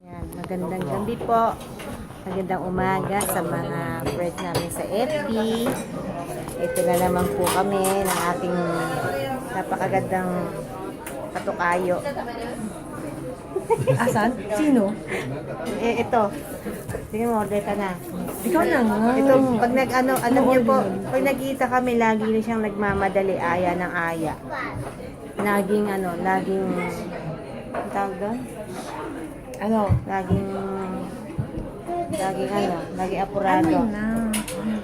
Yan, magandang gabi po. Magandang umaga sa mga friends namin sa FB. Ito na naman po kami ng ating napakagandang katukayo. Asan? Sino? Ito. Tingnan mo, order ka na. Ikaw na nga. Ito, pag alam niyo po, pag nagkita kami, lagi na siyang nagmamadali, aya ng aya. Laging ang tawag doon? Laging apurado. Ano na?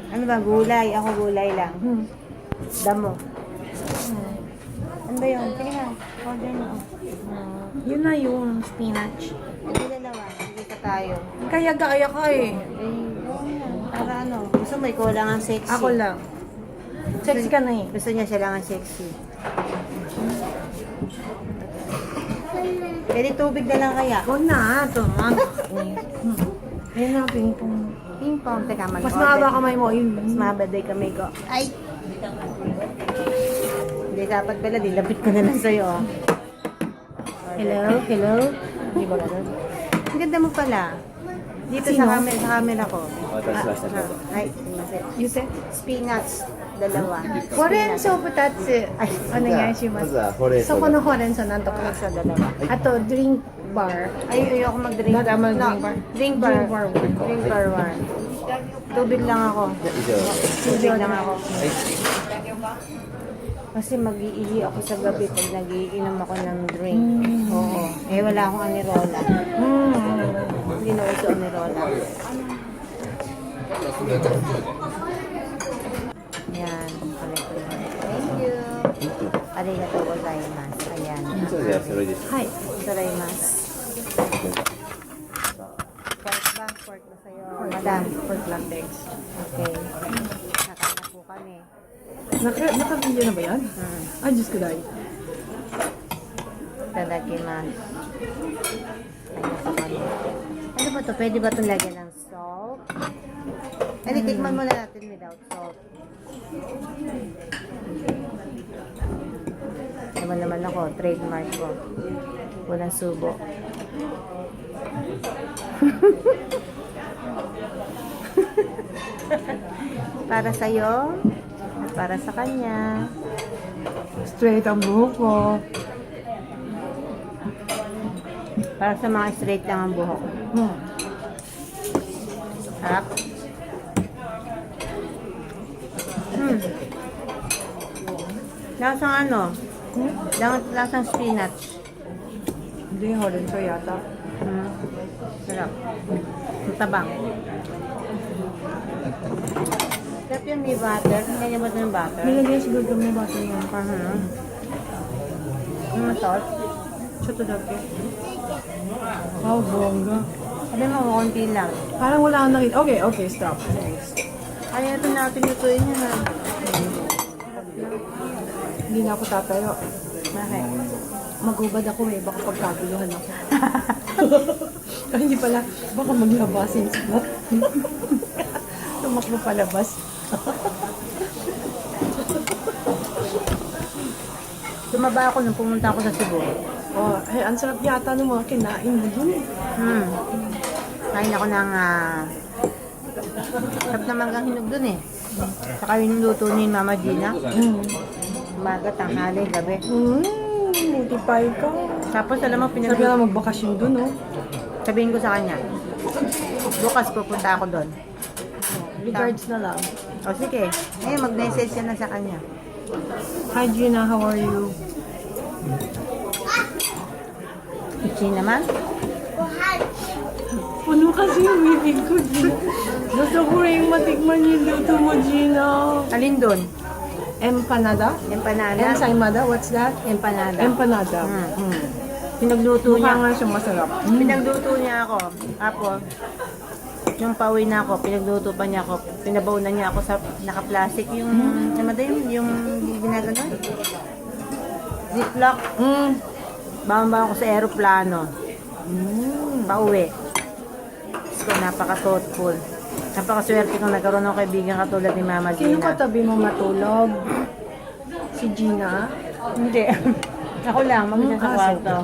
Ano ba, gulay? Ako gulay lang. Damo. Ano ba yun? Sige na, order na. Yun na yung spinach. Hindi dalawa, hindi ka tayo. Kaya gaya ka eh. Para gusto mo ikaw lang ang sexy. Ako lang. Sexy ka na eh. Gusto niya siya lang ang sexy. Pwede tubig na lang kaya. Huwag na. Ito naman. Ayun na, ping-pong. Ping-pong, teka mag-order. Mas mahaba kamay mo. Mas mahaba day kamay ko. Ay! Hindi dapat pala, dilapit ko na lang sa'yo. Oh. Hello? Hello? Hindi ba ganun? Ang ganda mo pala. Dito Sino? sa camera ko. Ay, You said? spinach. Dalawa. ホレンソウ2つay, お願いしま。ますずはほうれん草そこのほうれん草なんとか。 sa dalawa. あと、ドリンクバー。 Ay, ayoko mag-drink. Ba't ako mag-drink No, bar? Drink bar. Drink bar. Drink bar one. Tubig lang ako. 以上 Tubig lang ako. Kasi mag-iihi ako sa gabi pag nagiinom ako ng drink. Oo. Eh, wala akong anirola. Hindi na uso anirola. Yan. Thank you. Arigatou gozaimasu. Ayan. そうじゃあそれです はい。 Gozaimasu. Pork ba? Pork ba sa'yo? Madam. Pork latex. Okay. Nakain na po kami. Nakabili na ba yan? Ay, Diyos ko dahil. Itadakimasu. Ayan sa kami. Ano ba to? Pwede ba itong lagyan ng salt? Ay, tikman muna natin without salt. Naman ako, trademark ko. Walang subo. Para sa'yo at para sa kanya. Straight ang buhok ko. Para sa mga straight lang ang buhok. Sarap. Lasang lasang spinach. Hindi, horen ko yata. Sarap. Ang tabang. Sarap yung may butter. Ganyan ba ito yung butter? Nilagay siguro kami ng butter yan. Yung salt. Choto dati. Wow, bongga. Sabi mo, konti lang. Parang wala akong nakita. Okay, okay, stop. Next. Kaya ito natin lutuin yan ha. Hindi na ako tatayo. Bakit? Magubad ako eh. Baka pagkaguluhan ako. Ay, hindi pala. Baka maglabasin sila. Tumakbo palabas. Tumaba ako nung pumunta ako sa Cebu. Oh, ay, ang sarap yata ng mga kinain mo dun eh. Kain ako ng sarap na manggang hinog dun eh. Saka yung luto ni Mama Gina. Umaga, tanghali, gabi. Multiply ka. Tapos alam mo, Sabi nga magbakasyon dun, oh. sabihin ko sa kanya, bukas pupunta ako doon. Regards na lang. O sige, mag-message ka na sa kanya. Hi Gina, how are you? Ichi naman. Puno kasi yung meeting ko, Gina. Gusto ko rin matikman yung luto mo, Gina. Alin doon? Empanada? Empanada. Ensaymada? What's that? Empanada. Empanada. Pinagluto Mukha niya. nga siyang masarap. Pinagluto niya ako. Tapos, yung pauwi na ako, pinagluto pa niya ako. Pinabaw na niya ako sa naka-plastic yung, ano ba yun? Yung ginagano? Ziploc. Bawang-bawang ko sa aeroplano. Pauwi. Diyos ko, napaka-thoughtful. Napakaswerte kong nagkaroon ng kaibigan katulad ni Mama Gina. Sino katabi mo matulog? Si Gina? Hindi. Ako lang, mag-isa sa Ah, kwarto.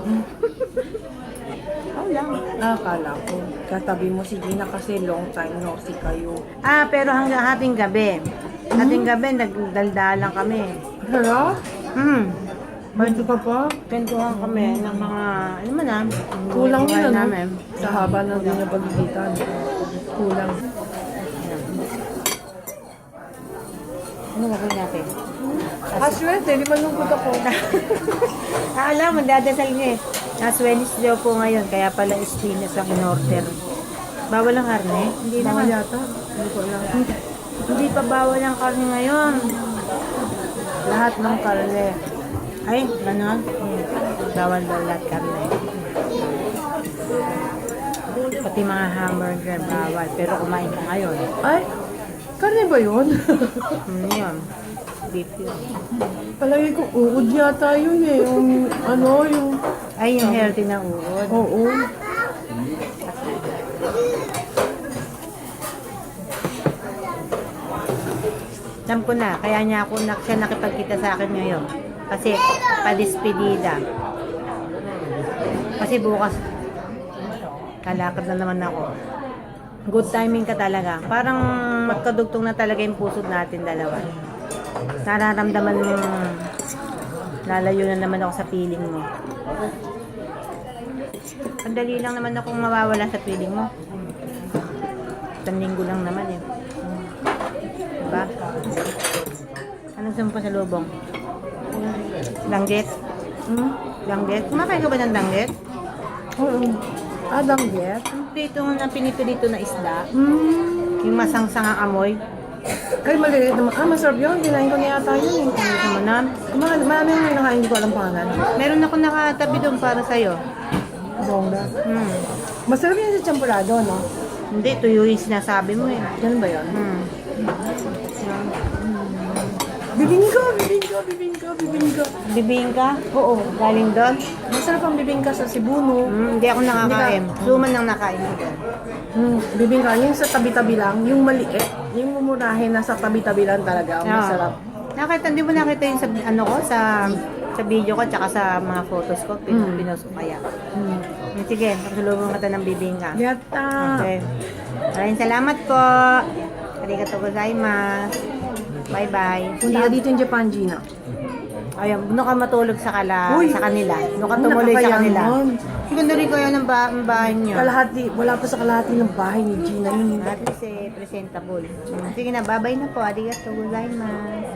Ako lang. Akala ko. Katabi mo si Gina kasi long time no si kayo. Pero hanggang hating gabi. Hating gabi, nagdaldalan kami. Hala? Ba't ka pa? Kwentuhan kami ng mga, ano man Kulang buhay yun, ano? namin. Sa haba ng din na pagkikitan. Kulang. Ano gagawin natin? Aswerte, di malungkot ako. Alam mo, dadasal niya eh. Last Wednesday po ngayon, kaya pala Stinas ang in-order. Bawal ang karne? Hindi Bawal naman. yata. Hindi ko alam. Hindi pa bawal ang karne ngayon. Lahat ng karne. Ay, ganon? Bawal daw lahat karne. Pati mga hamburger, bawal. Pero kumain ka ngayon. Ay, karne ba yun? Yun. Beef yun. Palagi ko, uod yata yun eh. Yung, yung... Ay, yung healthy na uod. Oo. Alam ko na, kaya siya nakipagkita sa akin ngayon. Kasi, padispedida. Kasi bukas, kalakad na naman ako. Good timing ka talaga. Parang magkadugtong na talaga yung puso natin dalawa. Nararamdaman mo, lalayo na naman ako sa feeling mo. Ang dali lang naman akong mawawala sa feeling mo. Isang linggo lang naman eh. Diba? Anong sumpa sa lubong? Langgit? Langgit? Kumakain ka ba ng langgit? Oo. Danggit? Yung prito na pinipilito na isda. Yung masangsang ang amoy. Ay, maliliit naman. Masarap yun. Kinain ko na yata yun eh. Ano mo na? Marami yung nakain, hindi ko alam pangalan. Meron ako nakatabi doon para sa'yo. Bongga. Hmm. Masarap yun sa champurado, no? Hindi, tuyo yung sinasabi mo eh. Ganun ba yun? Bibingka! Bibingka? Oo. Galing doon? Masarap ang bibingka sa Cebu, no? Hindi ako nakakain. Suman lang nakain mo doon. Bibingka, yung sa tabi-tabi lang, yung maliit, yung mumurahin na sa tabi-tabi lang talaga, ang masarap. Nakita, hindi mo nakita yung sa, sa video ko, tsaka sa mga photos ko, pinost ko kaya. Sige, pagsulubong kita ng bibingka. Yata! Okay. Maraming salamat po. Arigatou gozaimasu. Bye-bye. Punta ka dito yung Japan, Gina. Ayun, doon ka matulog sa Uy! sa kanila. Doon ka tumuloy sa kanila. Nakakayaman. Siguro rin kayo ng bahay niyo. Kalahati, wala pa sa kalahati ng bahay ni Gina yun. At least presentable. Sige na, bye-bye na po. Arigatou gozaimasu.